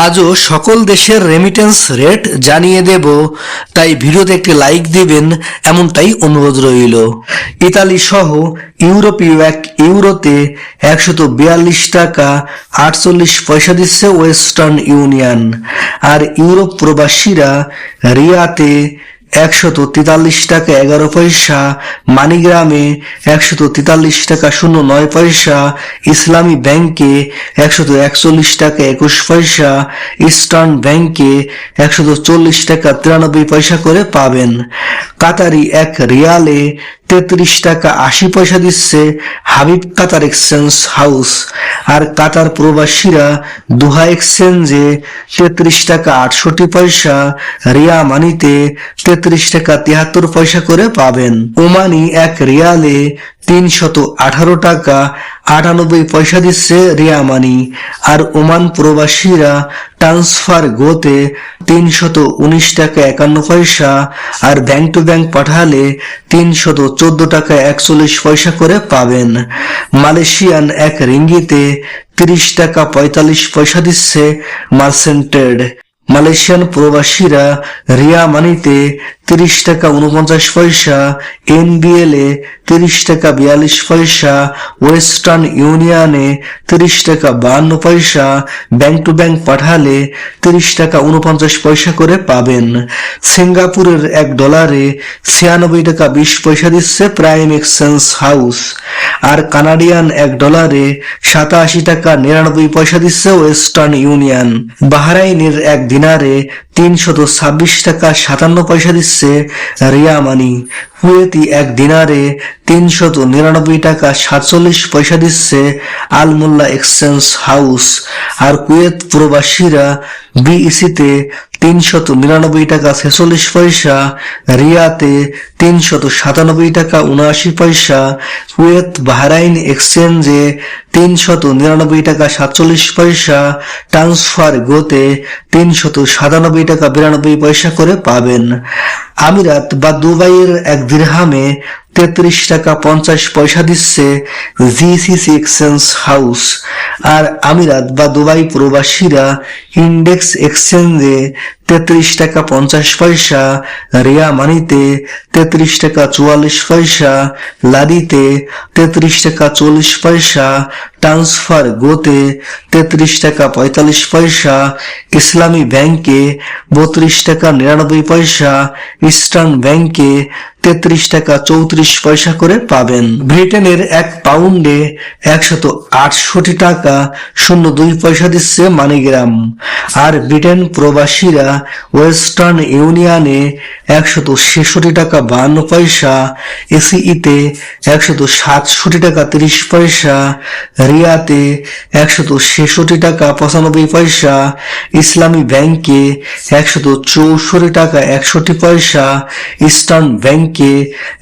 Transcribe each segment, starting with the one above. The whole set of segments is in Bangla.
আজও সকল দেশের রেমিটেন্স রেট জানিয়ে দেব, তাই ভিডিওতে একটি লাইক দিবেন এমনটাই অনুরোধ রইল। ইতালি সহ ইউরোপীয় এক ইউরোতে 142 টাকা 48 পয়সা দিচ্ছে ওয়েস্টার্ন ইউনিয়ন, আর ইউরোপ প্রবাসীরা রিয়াতে 143 টাকা 11 পয়সা, মানিগ্রামে 143 টাকা 09 পয়সা, ইসলামী ব্যাংকে 141 টাকা 21 পয়সা, ইস্টার্ন ব্যাংকে 140 টাকা 93 পয়সা করে পাবেন। কাতারি এক রিয়ালে 33 টাকা 80 পয়সা দিচ্ছে হাবিব কাতার এক্সচেঞ্জ হাউস, আর কাতার প্রবাসীরা দোহা এক্সচেঞ্জে 33 টাকা 68 পয়সা, রিয়া মানিতে 33 টাকা 73 পয়সা করে পাবেন। ওমানি এক রিয়ালে 318 টাকা 98 পয়সা দিচ্ছে রিয়া মানি, আর ওমান প্রবাসীরা ট্রান্সফার গোতে 319 টাকা 51 পয়সা, আর ব্যাংক টু ব্যাংক পাঠালে 314 টাকা 41 পয়সা করে পাবেন। মালয়েশিয়ান এক রিঙ্গিতে 30 টাকা 45 পয়সা দিচ্ছে মার্সেন্টেড। মালয়েশিয়ান প্রবাসীরা রিয়া মানিতে 30 টাকা 49 পয়সা, এনবিএল এ 30 টাকা 42 পয়সা, ওয়েস্টার্ন ইউনিয়নে 30 টাকা 52 পয়সা, ব্যাংক টু ব্যাংক পাঠালে 30 টাকা 49 পয়সা করে পাবেন। সিঙ্গাপুরের $1 96 টাকা 20 পয়সা দিচ্ছে প্রাইম এক্সচেঞ্জ হাউস, আর কানাডিয়ান $1 87 টাকা 99 পয়সা দিচ্ছে ওয়েস্টার্ন ইউনিয়ন। বাহরাইনের এক দিনারে 326 টাকা 57 পয়সা দিচ্ছে রিয়া মানি। কুয়েতি এক দিনারে 399 টাকা 47 পয়সা দিচ্ছে আল মোল্লা এক্সচেঞ্জ হাউস, আর কুয়েত প্রবাসীরা বিইসিতে 399 টাকা 46 পয়সা, রিয়াতে 397 টাকা 79 পয়সা, কুয়েত বাহরাইন এক্সচেঞ্জে 399 টাকা 47 পয়সা, ট্রান্সফার গোতে 397 টাকা 92 পয়সা করে পাবেন। আমিরাত বা দুবাইয়ের এক দিরহামে 33 টাকা 50 পয়সা দিচ্ছে জিসিসি এক্সচেঞ্জ হাউস, আর আমিরাত বা দুবাই প্রবাসীরা ইন্ডেক্স এক্সচেঞ্জে 33 টাকা 50 পয়সা, রিয়া মানিতে 33 টাকা 44 পয়সা, লাদিতে 33 টাকা 40 পয়সা, ট্রান্সফার গোতে 33 টাকা 45 পয়সা, ইসলামী ব্যাংকে 32 টাকা 99 পয়সা, ইস্টার্ন ব্যাংকে 33 টাকা 34 পয়সা করে পাবেন। ব্রিটেনের এক পাউন্ডে 168 টাকা 02 পয়সা দিচ্ছে মানিগ্রাম, আর ব্রিটেন প্রবাসীরা ওয়েস্টার্ন ইউনিয়নে 166 টাকা 52 পয়সা, এসিইতে 167 টাকা 30 পয়সা, রিয়াতে 166 টাকা 95 পয়সা, ইসলামী ব্যাংকে 164 টাকা 61 পয়সা, ইস্টার্ন ব্যাংকে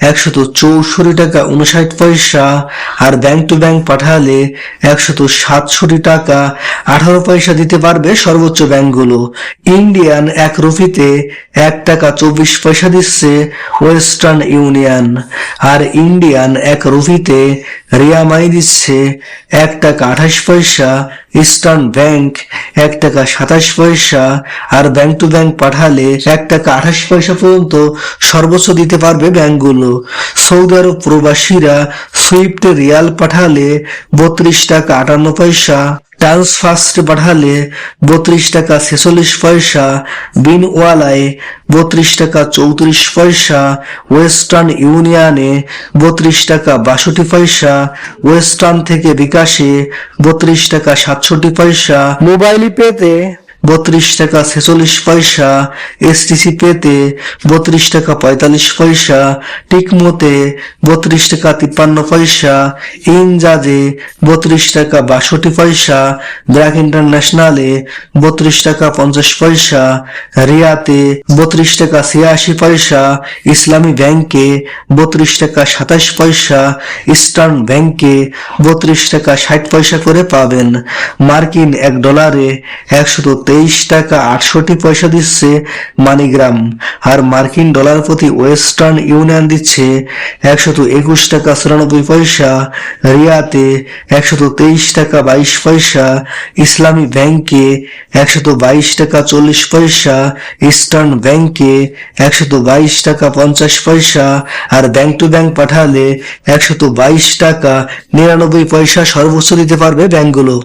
164 টাকা 59 পয়সা, আর ব্যাংক টু ব্যাংক পাঠালে 167 টাকা 18 পয়সা দিতে পারবে সর্বোচ্চ ব্যাংকগুলো। ইন্ডিয়ান এক রুপিতে 1 টাকা 24 পয়সা দিচ্ছে ওয়েস্টার্ন ইউনিয়ন, আর ইন্ডিয়ান এক রুপিতে রিয়া মানি দিচ্ছে 1 টাকা 28 পয়সা, ইস্টার্ন ব্যাংক 1 টাকা 27 পয়সা, আর ব্যাংক টু ব্যাংক পাঠালে 1 টাকা 28 পয়সা পর্যন্ত সর্বোচ্চ দিতে পারবে ব্যাংকগুলো। সৌদি আরব প্রবাসীরা সুইফটে রিয়াল পাঠালে 32 টাকা 58 পয়সা, ট্রান্সফার্স্টে পাঠালে 32 টাকা 46 পয়সা, বিনওয়ালায় 32 টাকা 34 পয়সা, ওয়েস্টার্ন ইউনিয়নে 32 টাকা 62 পয়সা, ওয়েস্টার্ন থেকে বিকাশে 32 টাকা 67 পয়সা, মোবাইল পেতে 32 টাকা 46 পয়সা, এসটিসি পেতে 32 টাকা 45 পয়সা, টিকমোতে 32 টাকা 53 পয়সা, ইনজাজে 32 টাকা 62 পয়সা, ব্র্যাক ইন্টারন্যাশনালে 32 টাকা 50 পয়সা, রিয়াতে 32 টাকা 86 পয়সা, ইসলামী ব্যাংকে 32 টাকা 27 পয়সা, ইস্টার্ন ব্যাংকে 32 টাকা 60 পয়সা করে পাবেন। মার্কিন $1 123 টাকা 68 পয়সা দিচ্ছে মানিগ্রাম। আর মার্কিন ডলার প্রতি ওয়েস্টার্ন ইউনিয়ন দিচ্ছে 121 টাকা 94 পয়সা, রিয়াতে 123 টাকা 22 পয়সা, ইসলামী ব্যাংকে 122 টাকা 40 পয়সা, ইস্টার্ন ব্যাংকে 122 টাকা 50 পয়সা, আর ব্যাংক টু ব্যাংক পাঠালে 122 টাকা 99 পয়সা সর্বোচ্চ দিতে পারবে ব্যাংকগুলো।